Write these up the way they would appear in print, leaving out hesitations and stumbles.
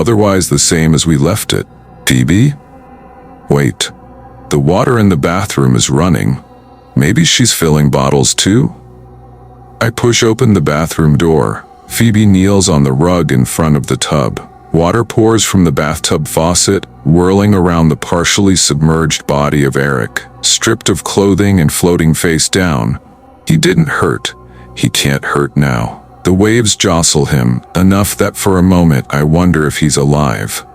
otherwise the same as we left it. Phoebe? Wait. The water in the bathroom is running. Maybe she's filling bottles too? I push open the bathroom door. Phoebe kneels on the rug in front of the tub. Water pours from the bathtub faucet, whirling around the partially submerged body of Eric, stripped of clothing and floating face down. He didn't hurt. He can't hurt now. The waves jostle him, enough that for a moment I wonder if he's alive.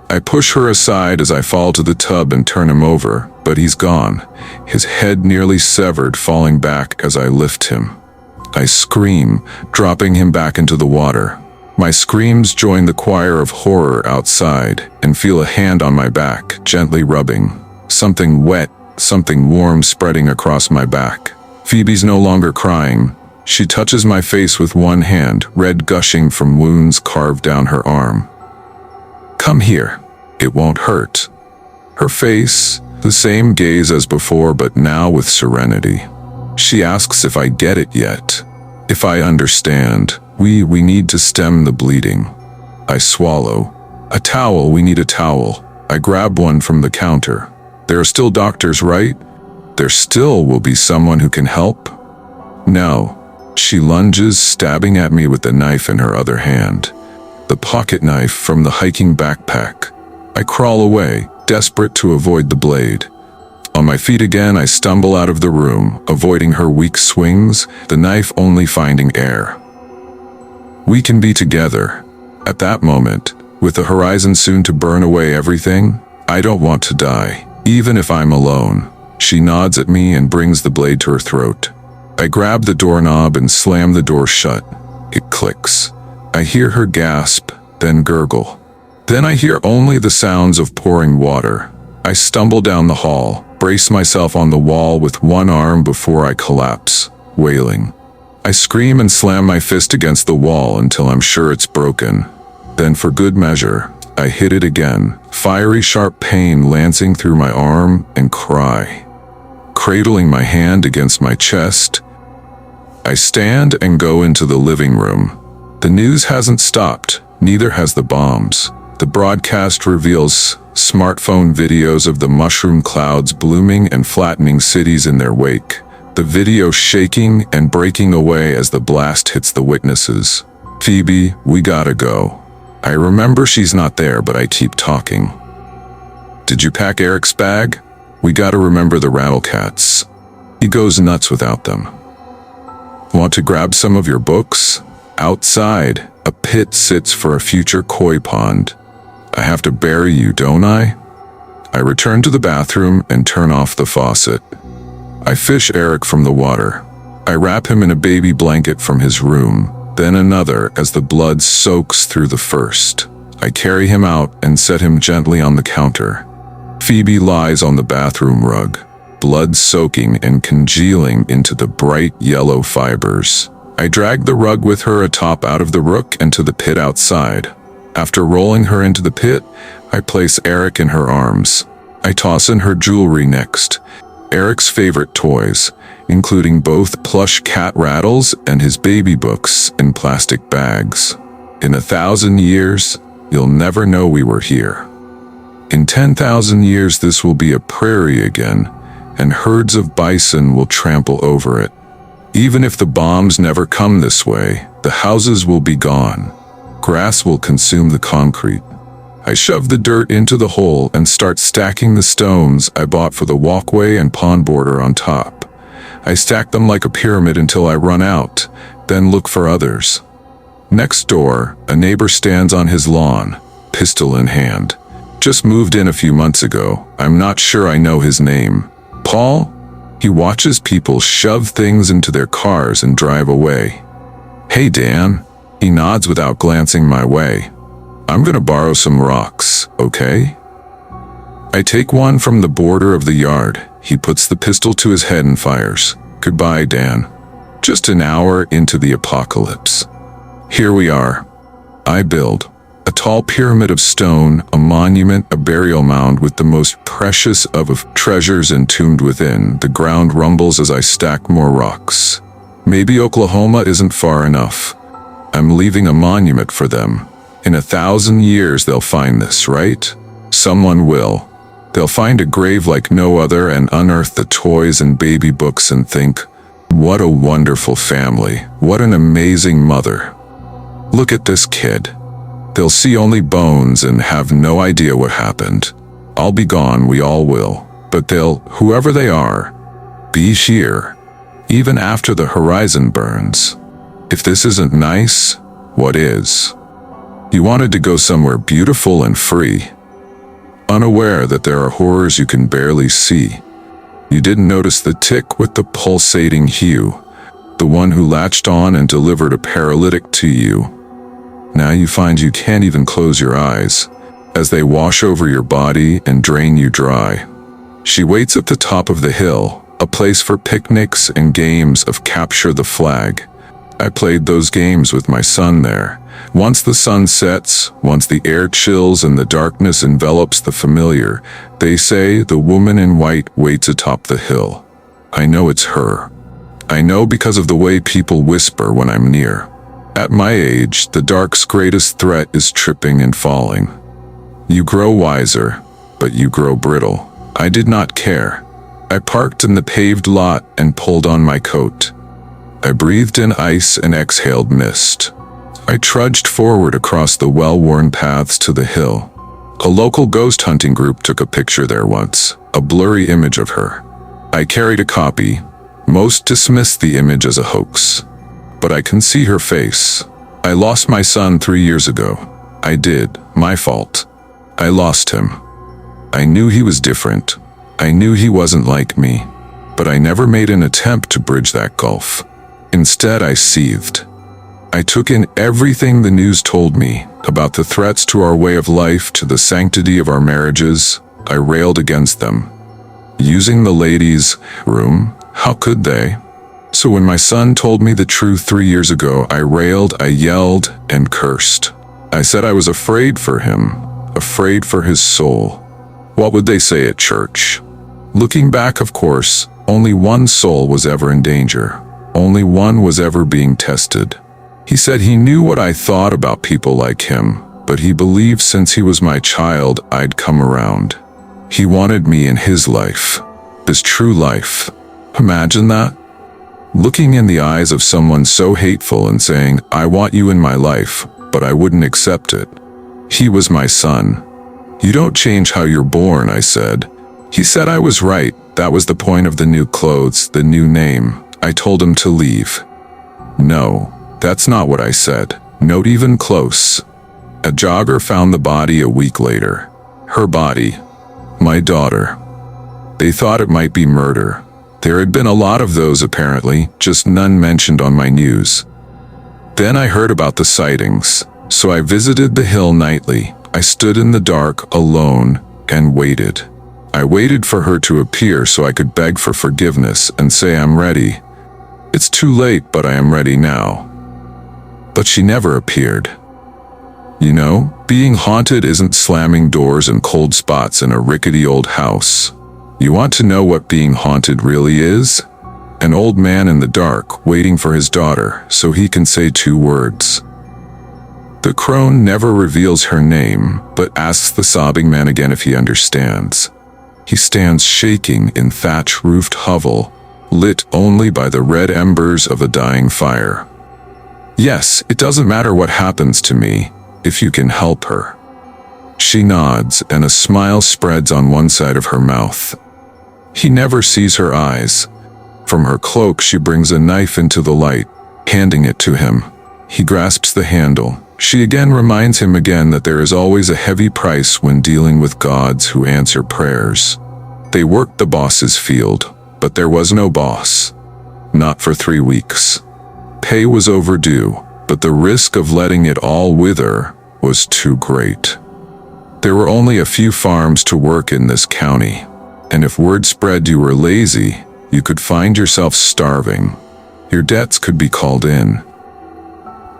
I push her aside as I fall to the tub and turn him over, but he's gone, his head nearly severed, falling back as I lift him. I scream, dropping him back into the water. My screams join the choir of horror outside and feel a hand on my back, gently rubbing. Something wet, something warm spreading across my back. Phoebe's no longer crying. She touches my face with one hand, red gushing from wounds carved down her arm. Come here. It won't hurt. Her face, the same gaze as before, but now with serenity. She asks if I get it yet. If I understand. We need to stem the bleeding. I swallow. A towel, we need a towel. I grab one from the counter. There are still doctors, right? There still will be someone who can help? No. She lunges, stabbing at me with the knife in her other hand. The pocket knife from the hiking backpack. I crawl away, desperate to avoid the blade. On my feet again, I stumble out of the room, avoiding her weak swings, the knife only finding air. We can be together. At that moment, with the horizon soon to burn away everything, I don't want to die, even if I'm alone. She nods at me and brings the blade to her throat. I grab the doorknob and slam the door shut. It clicks. I hear her gasp, then gurgle. Then I hear only the sounds of pouring water. I stumble down the hall, brace myself on the wall with one arm before I collapse, wailing. I scream and slam my fist against the wall until I'm sure it's broken. Then for good measure, I hit it again, fiery sharp pain lancing through my arm, and cry. Cradling my hand against my chest, I stand and go into the living room. The news hasn't stopped, neither has the bombs. The broadcast reveals smartphone videos of the mushroom clouds blooming and flattening cities in their wake. The video shaking and breaking away as the blast hits the witnesses. Phoebe, we gotta go. I remember she's not there, but I keep talking. Did you pack Eric's bag? We gotta remember the rattle cats. He goes nuts without them. Want to grab some of your books? Outside, a pit sits for a future koi pond. I have to bury you, don't I? I return to the bathroom and turn off the faucet. I fish Eric from the water. I wrap him in a baby blanket from his room, then another as the blood soaks through the first. I carry him out and set him gently on the counter. Phoebe lies on the bathroom rug, blood soaking and congealing into the bright yellow fibers. I drag the rug with her atop out of the rook and to the pit outside. After rolling her into the pit, I place Eric in her arms. I toss in her jewelry next. Eric's favorite toys, including both plush cat rattles and his baby books in plastic bags. In 1,000 years, you'll never know we were here. In 10,000 years, this will be a prairie again, and herds of bison will trample over it. Even if the bombs never come this way, the houses will be gone. Grass will consume the concrete. I shove the dirt into the hole and start stacking the stones I bought for the walkway and pond border on top. I stack them like a pyramid until I run out, then look for others. Next door, a neighbor stands on his lawn, pistol in hand. Just moved in a few months ago. I'm not sure I know his name. Paul? He watches people shove things into their cars and drive away. Hey, Dan. He nods without glancing my way. I'm gonna borrow some rocks, okay? I take one from the border of the yard. He puts the pistol to his head and fires. Goodbye, Dan. Just an hour into the apocalypse. Here we are. I build a tall pyramid of stone, a monument, a burial mound with the most precious of treasures entombed within. The ground rumbles as I stack more rocks. Maybe Oklahoma isn't far enough. I'm leaving a monument for them. In 1,000 years they'll find this, right? Someone will. They'll find a grave like no other and unearth the toys and baby books and think, what a wonderful family, what an amazing mother. Look at this kid. They'll see only bones and have no idea what happened. I'll be gone, we all will, but they'll, whoever they are, be here, even after the horizon burns. If this isn't nice, what is? You wanted to go somewhere beautiful and free, unaware that there are horrors you can barely see. You didn't notice the tick with the pulsating hue, the one who latched on and delivered a paralytic to you. Now you find you can't even close your eyes, as they wash over your body and drain you dry. She waits at the top of the hill, a place for picnics and games of capture the flag. I played those games with my son there. Once the sun sets, once the air chills and the darkness envelops the familiar, they say the woman in white waits atop the hill. I know it's her. I know because of the way people whisper when I'm near. At my age, the dark's greatest threat is tripping and falling. You grow wiser, but you grow brittle. I did not care. I parked in the paved lot and pulled on my coat. I breathed in ice and exhaled mist. I trudged forward across the well-worn paths to the hill. A local ghost hunting group took a picture there once, a blurry image of her. I carried a copy. Most dismissed the image as a hoax. But I can see her face. I lost my son 3 years ago. I did. My fault. I lost him. I knew he was different. I knew he wasn't like me. But I never made an attempt to bridge that gulf. Instead, I seethed. I took in everything the news told me about the threats to our way of life, to the sanctity of our marriages. I railed against them. Using the ladies' room, how could they? So when my son told me the truth 3 years ago, I railed, I yelled, and cursed. I said I was afraid for him, afraid for his soul. What would they say at church? Looking back, of course, only one soul was ever in danger. Only one was ever being tested. He said he knew what I thought about people like him, but he believed since he was my child, I'd come around. He wanted me in his life, his true life. Imagine that? Looking in the eyes of someone so hateful and saying, I want you in my life, but I wouldn't accept it. He was my son. You don't change how you're born, I said. He said I was right. That was the point of the new clothes, the new name. I told him to leave. No, that's not what I said. Not even close. A jogger found the body a week later. Her body. My daughter. They thought it might be murder. There had been a lot of those apparently, just none mentioned on my news. Then I heard about the sightings, so I visited the hill nightly. I stood in the dark, alone, and waited. I waited for her to appear so I could beg for forgiveness and say I'm ready. It's too late, but I am ready now. But she never appeared. You know, being haunted isn't slamming doors and cold spots in a rickety old house. You want to know what being haunted really is? An old man in the dark waiting for his daughter so he can say 2 words. The crone never reveals her name, but asks the sobbing man again if he understands. He stands shaking in thatch-roofed hovel, lit only by the red embers of a dying fire. Yes, it doesn't matter what happens to me, if you can help her. She nods, and a smile spreads on one side of her mouth. He never sees her eyes. From her cloak she brings a knife into the light, handing it to him. He grasps the handle. She again reminds him that there is always a heavy price when dealing with gods who answer prayers. They worked the boss's field, but there was no boss. Not for 3 weeks. Pay was overdue, but the risk of letting it all wither was too great. There were only a few farms to work in this county, and if word spread you were lazy, you could find yourself starving. Your debts could be called in.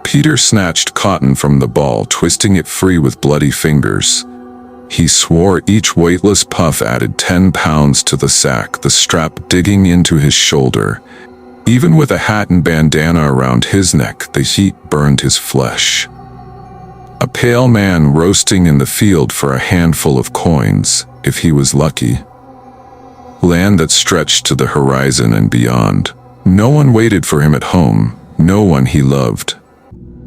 Peter snatched cotton from the ball, twisting it free with bloody fingers. He swore each weightless puff added 10 pounds to the sack, the strap digging into his shoulder. Even with a hat and bandana around his neck, the heat burned his flesh. A pale man roasting in the field for a handful of coins, if he was lucky. Land that stretched to the horizon and beyond. No one waited for him at home, no one he loved.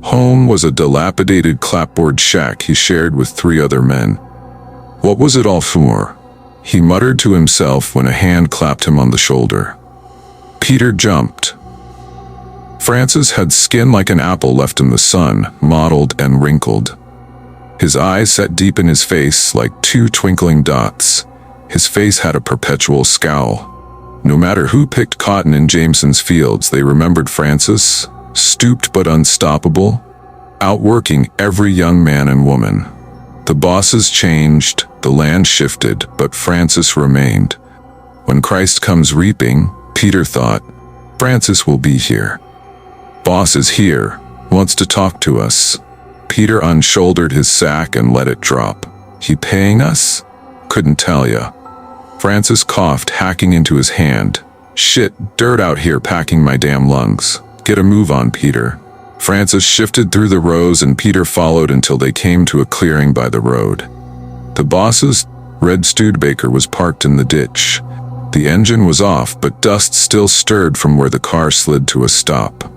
Home was a dilapidated clapboard shack he shared with 3 other men. What was it all for? He muttered to himself when a hand clapped him on the shoulder. Peter jumped. Francis had skin like an apple left in the sun, mottled and wrinkled. His eyes set deep in his face like 2 twinkling dots. His face had a perpetual scowl. No matter who picked cotton in Jameson's fields, they remembered Francis, stooped but unstoppable, outworking every young man and woman. The bosses changed, the land shifted, but Francis remained. When Christ comes reaping, Peter thought, Francis will be here. Boss is here, wants to talk to us. Peter unshouldered his sack and let it drop. He paying us? Couldn't tell ya. Francis coughed, hacking into his hand. Shit, dirt out here packing my damn lungs. Get a move on, Peter. Francis shifted through the rows and Peter followed until they came to a clearing by the road. The boss's red Studebaker was parked in the ditch. The engine was off, but dust still stirred from where the car slid to a stop.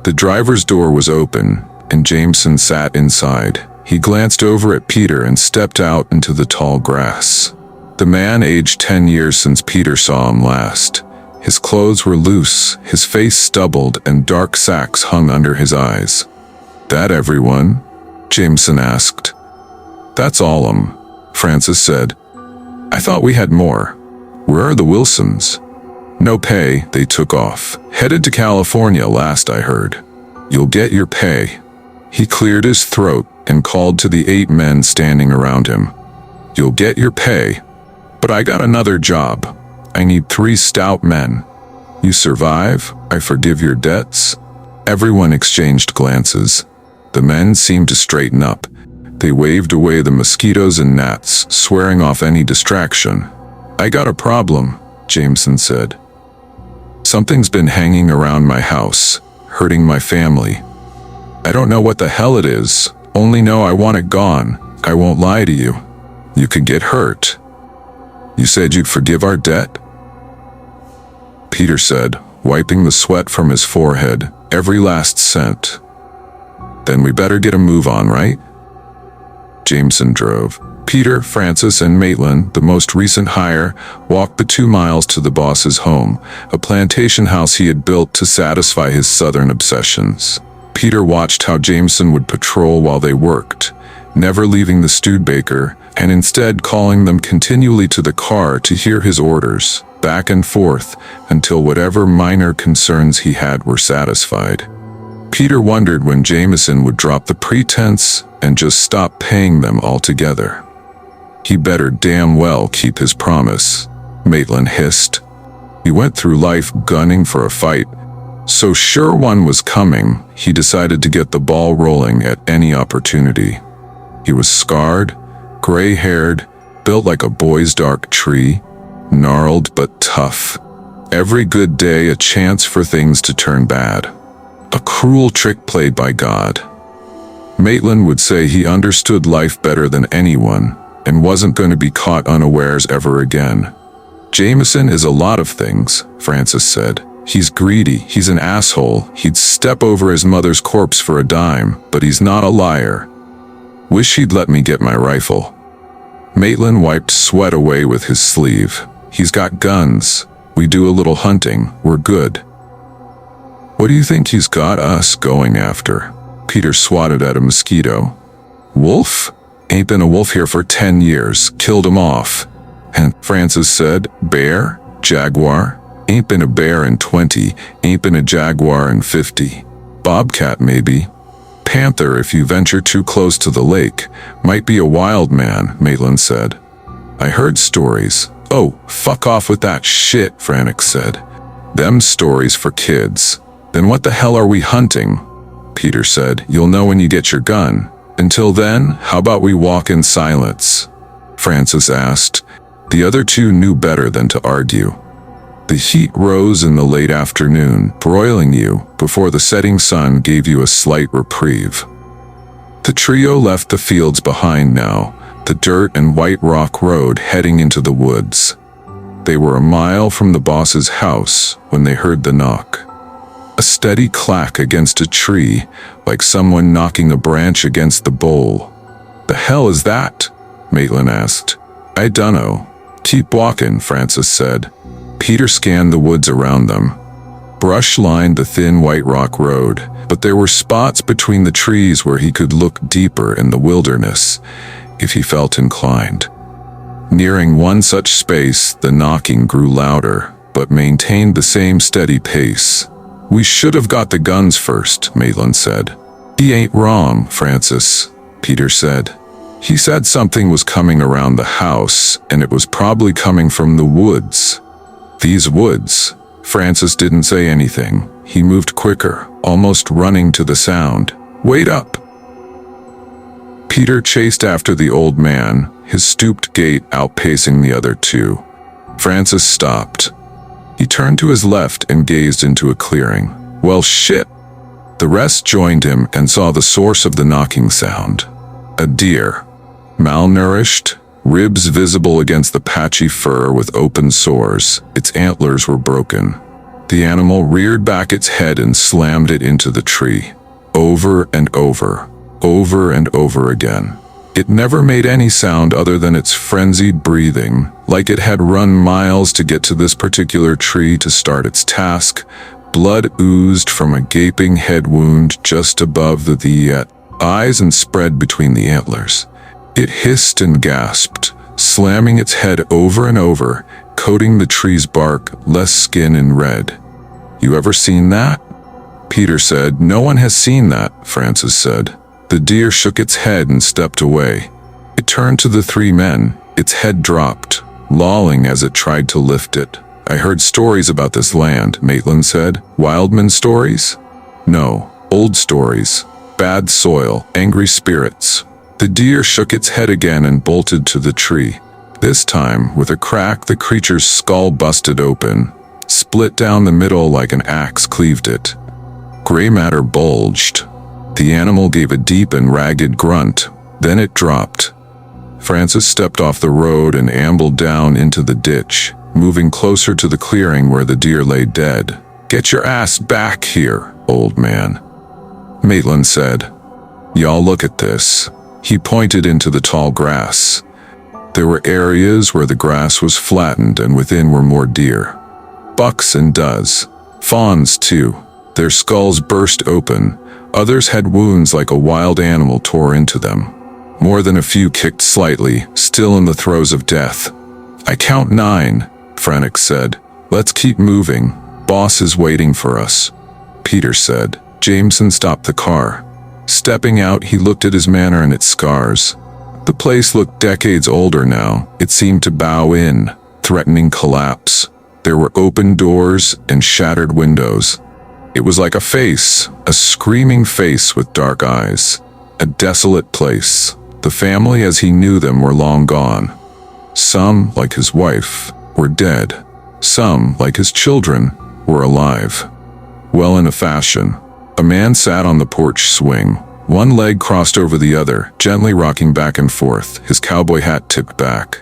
The driver's door was open, and Jameson sat inside. He glanced over at Peter and stepped out into the tall grass. The man aged 10 years since Peter saw him last. His clothes were loose, his face stubbled, and dark sacs hung under his eyes. That everyone? Jameson asked. That's all Francis said. I thought we had more. Where are the Wilsons? No pay, they took off. Headed to California last I heard. You'll get your pay. He cleared his throat and called to the 8 men standing around him. You'll get your pay. But I got another job. I need 3 stout men. You survive, I forgive your debts. Everyone exchanged glances. The men seemed to straighten up. They waved away the mosquitoes and gnats, swearing off any distraction. I got a problem, Jameson said. Something's been hanging around my house, hurting my family. I don't know what the hell it is, only know I want it gone. I won't lie to you. You could get hurt. You said you'd forgive our debt? Peter said, wiping the sweat from his forehead, every last cent. Then we better get a move on, right? Jameson drove. Peter, Francis, and Maitland, the most recent hire, walked the 2 miles to the boss's home, a plantation house he had built to satisfy his southern obsessions. Peter watched how Jameson would patrol while they worked, never leaving the Studebaker, and instead calling them continually to the car to hear his orders, back and forth, until whatever minor concerns he had were satisfied. Peter wondered when Jameson would drop the pretense and just stop paying them altogether. He better damn well keep his promise, Maitland hissed. He went through life gunning for a fight, so sure one was coming, he decided to get the ball rolling at any opportunity. He was scarred, gray-haired, built like a boy's dark tree, gnarled but tough. Every good day a chance for things to turn bad. A cruel trick played by God. Maitland would say he understood life better than anyone and wasn't going to be caught unawares ever again. Jameson is a lot of things, Francis said. He's greedy, he's an asshole, he'd step over his mother's corpse for a dime, but he's not a liar. Wish he'd let me get my rifle. Maitland wiped sweat away with his sleeve. He's got guns. We do a little hunting. We're good. What do you think he's got us going after? Peter swatted at a mosquito. Wolf? Ain't been a wolf here for 10 years. Killed him off. And Francis said, bear? Jaguar? Ain't been a bear in 20. Ain't been a jaguar in 50. Bobcat maybe. Panther if you venture too close to the lake. Might be a wild man, Maitland said. I heard stories. Oh, fuck off with that shit, Frantic said. Them stories for kids. Then what the hell are we hunting? Peter said, you'll know when you get your gun. Until then, how about we walk in silence? Francis asked. The other 2 knew better than to argue. The heat rose in the late afternoon, broiling you before the setting sun gave you a slight reprieve. The trio left the fields behind now, the dirt and white rock road heading into the woods. They were a mile from the boss's house when they heard the knock. A steady clack against a tree, like someone knocking a branch against the bole. "The hell is that?" Maitland asked. "I dunno. Keep walking," Francis said. Peter scanned the woods around them. Brush lined the thin white rock road, but there were spots between the trees where he could look deeper in the wilderness, if he felt inclined. Nearing one such space, the knocking grew louder, but maintained the same steady pace. "We should have got the guns first," Maitland said. "He ain't wrong, Francis," Peter said. "He said something was coming around the house, and it was probably coming from the woods." "These woods?" Francis didn't say anything. He moved quicker, almost running to the sound. "Wait up!" Peter chased after the old man, his stooped gait outpacing the other two. Francis stopped. He turned to his left and gazed into a clearing. "Well, shit!" The rest joined him and saw the source of the knocking sound. A deer. Malnourished, ribs visible against the patchy fur with open sores, its antlers were broken. The animal reared back its head and slammed it into the tree. Over and over, over and over again. It never made any sound other than its frenzied breathing, like it had run miles to get to this particular tree to start its task. Blood oozed from a gaping head wound just above the eyes and spread between the antlers. It hissed and gasped, slamming its head over and over, coating the tree's bark, less skin and red. "You ever seen that?" Peter said. "No one has seen that," Francis said. The deer shook its head and stepped away. It turned to the three men, its head dropped, lolling as it tried to lift it. "I heard stories about this land," Maitland said. "Wildman stories?" "No, old stories. Bad soil, angry spirits." The deer shook its head again and bolted to the tree. This time, with a crack, the creature's skull busted open, split down the middle like an axe cleaved it. Gray matter bulged. The animal gave a deep and ragged grunt, then it dropped. Francis stepped off the road and ambled down into the ditch, moving closer to the clearing where the deer lay dead. "Get your ass back here, old man," Maitland said. "Y'all look at this." He pointed into the tall grass. There were areas where the grass was flattened and within were more deer. Bucks and does. Fawns too. Their skulls burst open. Others had wounds like a wild animal tore into them. More than a few kicked slightly, still in the throes of death. "I count 9, Franix said. "Let's keep moving. Boss is waiting for us," Peter said. Jameson stopped the car. Stepping out, he looked at his manor and its scars. The place looked decades older now. It seemed to bow in, threatening collapse. There were open doors and shattered windows. It was like a face, a screaming face with dark eyes. A desolate place. The family as he knew them were long gone. Some, like his wife, were dead. Some, like his children, were alive. Well, in a fashion. A man sat on the porch swing. One leg crossed over the other, gently rocking back and forth, his cowboy hat tipped back.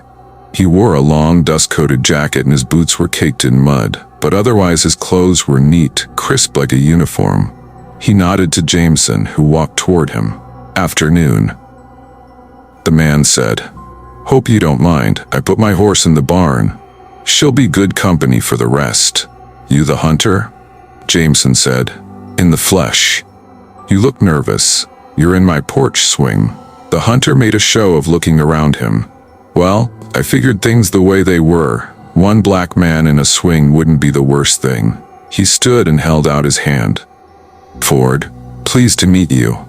He wore a long, dust-coated jacket and his boots were caked in mud, but otherwise his clothes were neat, crisp like a uniform. He nodded to Jameson, who walked toward him. "Afternoon," the man said. "Hope you don't mind. I put my horse in the barn. She'll be good company for the rest." "You the hunter?" Jameson said. "In the flesh." "You look nervous. You're in my porch swing." The hunter made a show of looking around him. "Well, I figured things the way they were. One black man in a swing wouldn't be the worst thing." He stood and held out his hand. "Ford, pleased to meet you."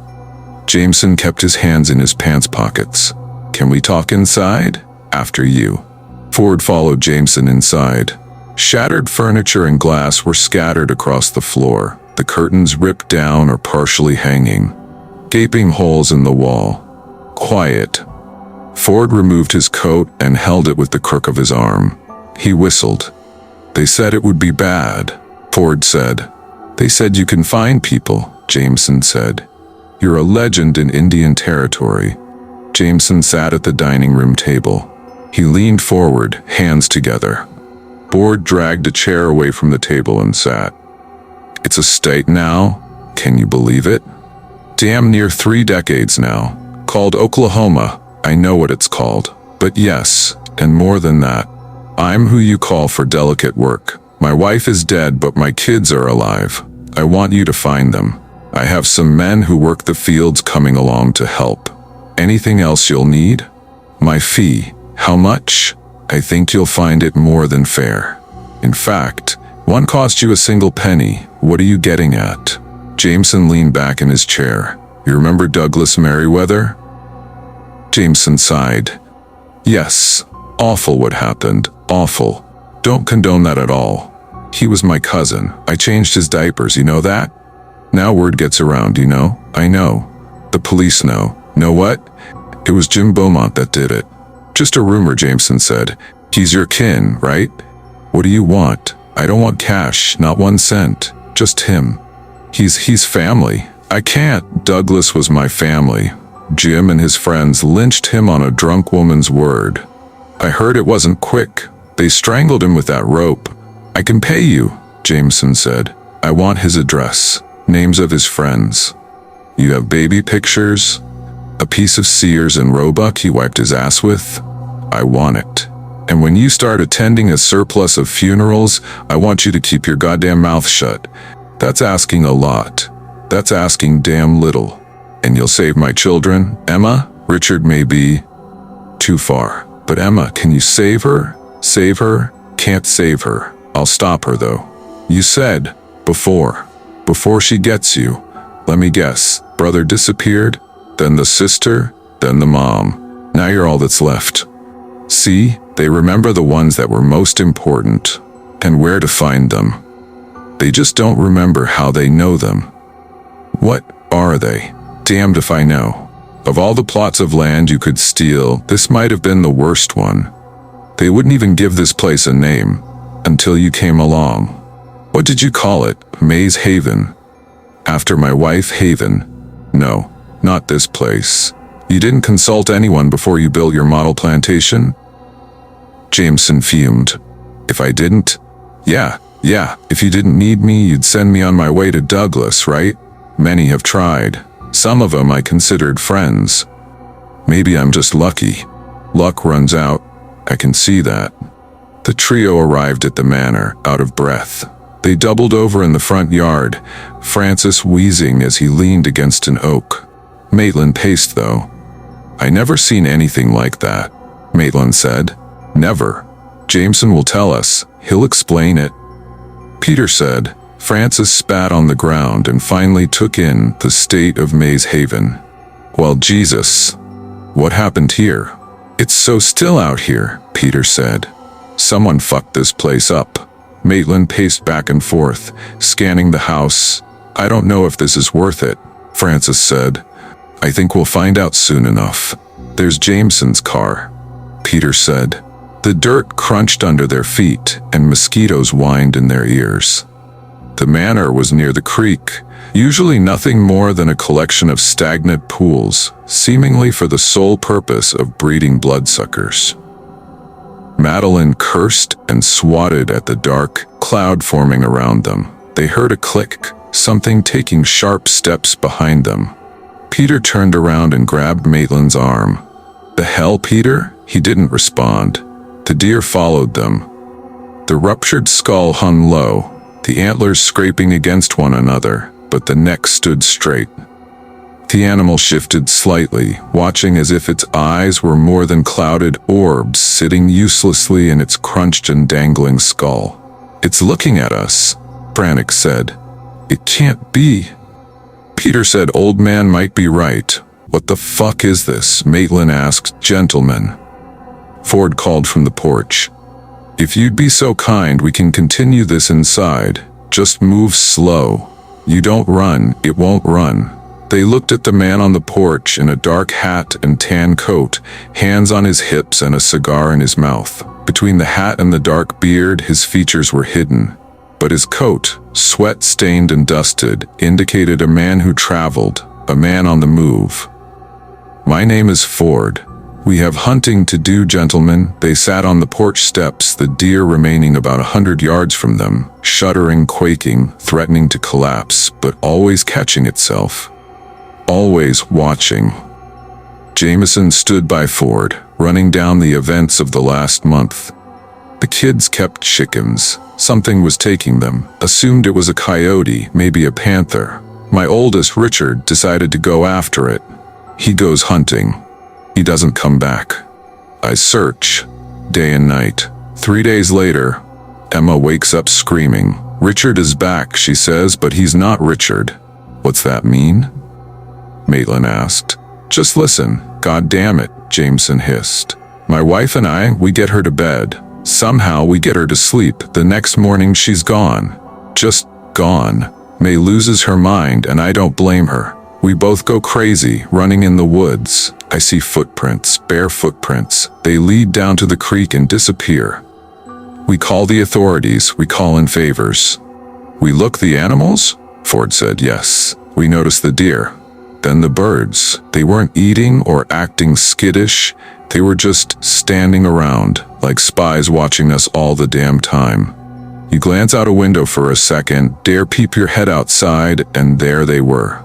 Jameson kept his hands in his pants pockets. "Can we talk inside?" "After you." Ford followed Jameson inside. Shattered furniture and glass were scattered across the floor, the curtains ripped down or partially hanging. Gaping holes in the wall. Quiet. Ford removed his coat and held it with the crook of his arm. He whistled. "They said it would be bad," Ford said. "They said you can find people," Jameson said. You're a legend in Indian territory." Jameson sat at the dining room table. He leaned forward, hands together. Board dragged a chair away from the table and sat. "It's a state now? Can you believe it? Damn near 3 decades now. Called Oklahoma. I know what it's called. But yes, and more than that. I'm who you call for delicate work. My wife is dead, but my kids are alive. I want you to find them. I have some men who work the fields coming along to help. Anything else you'll need? My fee. How much? I think you'll find it more than fair. In fact, one cost you a single penny. What are you getting at?" Jameson leaned back in his chair. "You remember Douglas Merriweather?" Jameson sighed. "Yes. Awful what happened. Awful. Don't condone that at all. He was my cousin. I changed his diapers, you know that? Now word gets around, you know? I know. The police know. Know what? It was Jim Beaumont that did it." "Just a rumor," Jameson said. "He's your kin, right? What do you want?" "I don't want cash, not 1 cent. Just him. He's family. I can't." "Douglas was my family. Jim and his friends lynched him on a drunk woman's word. I heard it wasn't quick. They strangled him with that rope." "I can pay you," Jameson said. "I want his address, names of his friends. You have baby pictures? A piece of Sears and Roebuck he wiped his ass with? I want it. And when you start attending a surplus of funerals, I want you to keep your goddamn mouth shut. That's asking a lot. That's asking damn little. And you'll save my children, Emma? Richard may be too far. But Emma, can you save her? Save her? Can't save her. I'll stop her though. You said, before she gets you. Let me guess, brother disappeared, then the sister, then the mom. Now you're all that's left. See, they remember the ones that were most important, and where to find them. They just don't remember how they know them. What are they? Damned if I know. Of all the plots of land you could steal, this might have been the worst one. They wouldn't even give this place a name, until you came along. What did you call it? Maze Haven. After my wife, Haven. No, not this place. You didn't consult anyone before you built your model plantation? Jameson fumed. If I didn't? Yeah, if you didn't need me, you'd send me on my way to Douglas, right? Many have tried. Some of them I considered friends. Maybe I'm just lucky. Luck runs out. I can see that. The trio arrived at the manor, out of breath. They doubled over in the front yard, Francis wheezing as he leaned against an oak. Maitland paced though. I never seen anything like that, Maitland said. Never. Jameson will tell us. He'll explain it. Peter said. Francis spat on the ground and finally took in the state of Maze Haven. Well, Jesus. What happened here? It's so still out here, Peter said. Someone fucked this place up. Maitland paced back and forth, scanning the house. I don't know if this is worth it, Francis said. I think we'll find out soon enough. There's Jameson's car, Peter said. The dirt crunched under their feet and mosquitoes whined in their ears. The manor was near the creek, usually nothing more than a collection of stagnant pools, seemingly for the sole purpose of breeding bloodsuckers. Madeline cursed and swatted at the dark cloud forming around them. They heard a click, something taking sharp steps behind them. Peter turned around and grabbed Maitland's arm. The hell, Peter? He didn't respond. The deer followed them. The ruptured skull hung low, the antlers scraping against one another, but the neck stood straight. The animal shifted slightly, watching as if its eyes were more than clouded orbs sitting uselessly in its crunched and dangling skull. It's looking at us, Brannick said. It can't be. Peter said old man might be right. What the fuck is this? Maitland asked. Gentlemen. Ford called from the porch. If you'd be so kind, we can continue this inside. Just move slow. You don't run, it won't run. They looked at the man on the porch in a dark hat and tan coat, hands on his hips and a cigar in his mouth. Between the hat and the dark beard, his features were hidden. But his coat, sweat-stained and dusted, indicated a man who traveled, a man on the move. "My name is Ford. We have hunting to do, gentlemen." They sat on the porch steps, the deer remaining about 100 yards from them, shuddering, quaking, threatening to collapse, but always catching itself. Always watching. Jameson stood by Ford, running down the events of the last month. The kids kept chickens. Something was taking them. Assumed it was a coyote, maybe a panther. My oldest, Richard, decided to go after it. He goes hunting. He doesn't come back. I search, day and night. 3 days later, Emma wakes up screaming. "Richard is back," she says, "but he's not Richard." "What's that mean?" Maitland asked. "Just listen." "God damn it," Jameson hissed. "My wife and I, we get her to bed. Somehow we get her to sleep. The next morning she's gone. Just gone. May loses her mind, and I don't blame her. We both go crazy, running in the woods. I see footprints, bare footprints. They lead down to the creek and disappear. We call the authorities, we call in favors." "We look the animals?" Ford said. "Yes. We noticed the deer. Then the birds. They weren't eating or acting skittish. They were just standing around, like spies watching us all the damn time. You glance out a window for a second, dare peep your head outside, and there they were,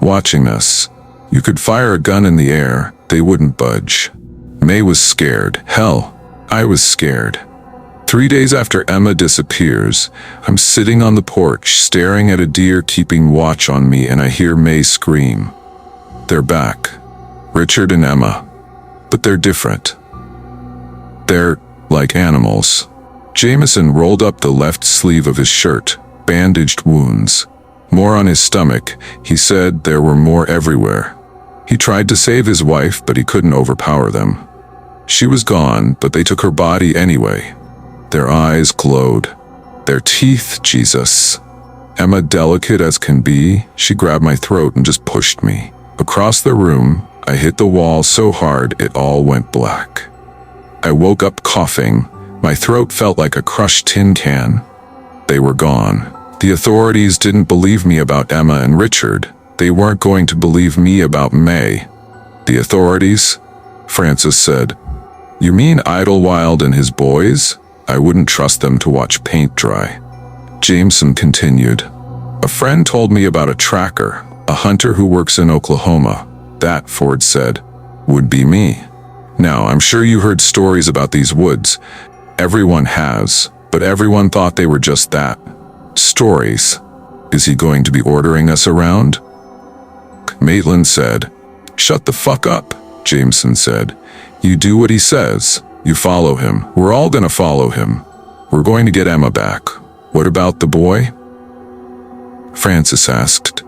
watching us. You could fire a gun in the air, they wouldn't budge." May was scared. Hell, I was scared. 3 days after Emma disappears, I'm sitting on the porch, staring at a deer keeping watch on me, and I hear May scream. They're back. Richard and Emma. But they're different. They're like animals. Jameson rolled up the left sleeve of his shirt, bandaged wounds. More on his stomach. He said there were more everywhere. He tried to save his wife, but he couldn't overpower them. She was gone, but they took her body anyway. Their eyes glowed. Their teeth, Jesus. Emma, delicate as can be, she grabbed my throat and just pushed me. Across the room, I hit the wall so hard it all went black. I woke up coughing. My throat felt like a crushed tin can. They were gone. The authorities didn't believe me about Emma and Richard. They weren't going to believe me about May. The authorities? Francis said. You mean Idlewild and his boys? I wouldn't trust them to watch paint dry. Jameson continued. A friend told me about a tracker, a hunter who works in Oklahoma. That, Ford said, would be me. Now, I'm sure you heard stories about these woods. Everyone has, but everyone thought they were just that. Stories. Is he going to be ordering us around? Maitland said. Shut the fuck up, Jameson said. You do what he says. You follow him. We're all gonna follow him. We're going to get Emma back. What about the boy? Francis asked.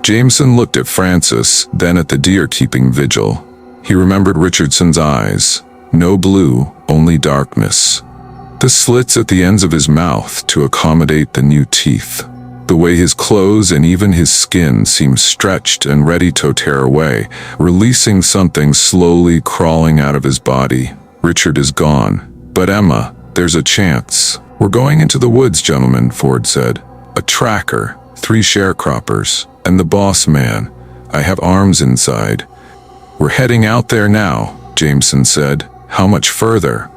Jameson looked at Francis, then at the deer keeping vigil. He remembered Richardson's eyes. No blue, only darkness. The slits at the ends of his mouth to accommodate the new teeth. The way his clothes and even his skin seemed stretched and ready to tear away, releasing something slowly crawling out of his body. Richard is gone. But Emma, there's a chance. We're going into the woods, gentlemen, Ford said. A tracker, 3 sharecroppers, and the boss man. I have arms inside. We're heading out there now, Jameson said. How much further?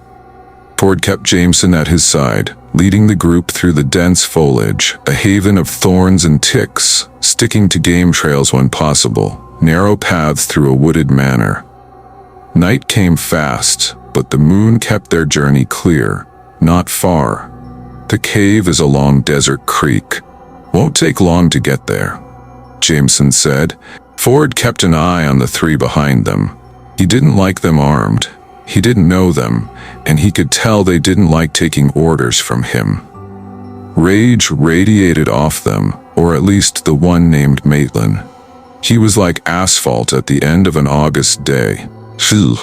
Ford kept Jameson at his side, leading the group through the dense foliage, a haven of thorns and ticks, sticking to game trails when possible, narrow paths through a wooded manor. Night came fast, but the moon kept their journey clear, not far. The cave is along Desert Creek. Won't take long to get there, Jameson said. Ford kept an eye on the 3 behind them. He didn't like them armed. He didn't know them, and he could tell they didn't like taking orders from him. Rage radiated off them, or at least the one named Maitland. He was like asphalt at the end of an August day. Phew.